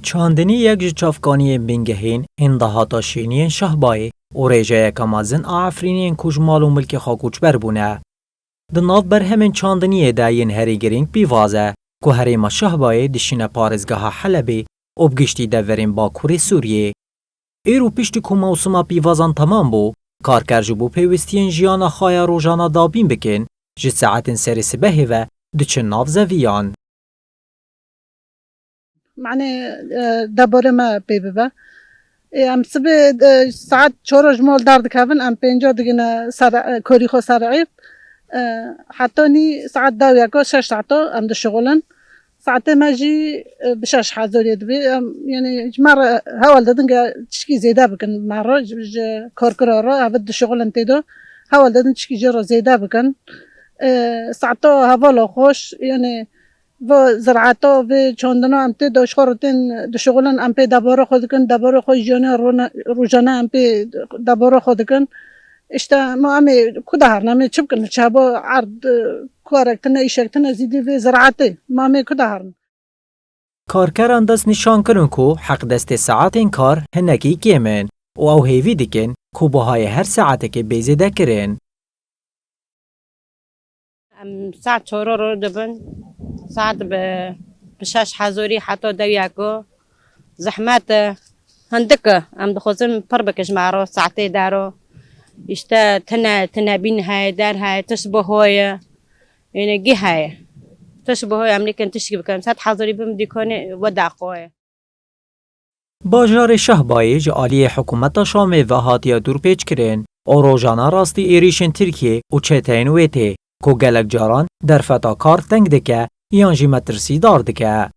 چاندنی یک جه چافکانی بینگهین اندهاتا شینین شهبای و ریجه کمازن آفرینین کجمال و ملک خاکوچ بربونه. دناف بر همین چاندنی داین هری گرینگ بیوازه که هریما شهبای دشین پارزگاه حلبی و بگشتی دورین باکوری سوریه. ایرو پشتی که موسما بیوازان تمام بو، کارکرج بو پیوستین جیانا خوایا روژانا دابین بکن، جد ساعتین سری سبهی و دچن ناف زویان. معنی دبر ما بيبه ام سبه ساعت 4 جمال درد كافن ام 5 دقيقه سر كوري خو سرعي حتى ني ساعت داويا كو 6 ساعات ام د شغلن ساعت ماجي بشاش حاضر يدبي يعني مره هول ددن تشكي زياده بكن مره كوركراره ابد شغلن تيدو هول ددن تشكي جرو زياده بكن ساعتو هوا خوش يعني و زراعتا و چاندنا ام تی داش خورتن دشغلن ام پی دبار خود کن دبار خود جانه روزانه ام پی دبار خود کن اشتا ما امی کدار نمی چپ کن چابا عرض کارکتن ایشکتن زیدی و زراعته ما امی کدار کارکران دست نشان کرن کو حق دست ساعت این کار هنگی کیمن و او هیوی دیکن کو بهای هر ساعت که بیزیده کرن. ساعت 4 رو دبن ساعت بشاش حضوری حتی دویاکو زحمت هندکه ام دخوزن پر بکش معرو ساعتی دارو اشتا تنابین های دار های تشبه های یعنی گی های تشبه های امریکن تشکی بکنم ساعت حضوری بم دیکنه ودع قوی باجار شهبایی جعالی حکومت شام و هاتیا دور پیچ کرن و روزانه راستی ایریشن ترکیه و چتین ویته کو گلک جاران در فتا کار تنگ دکه یان جی مترسی دار دکه.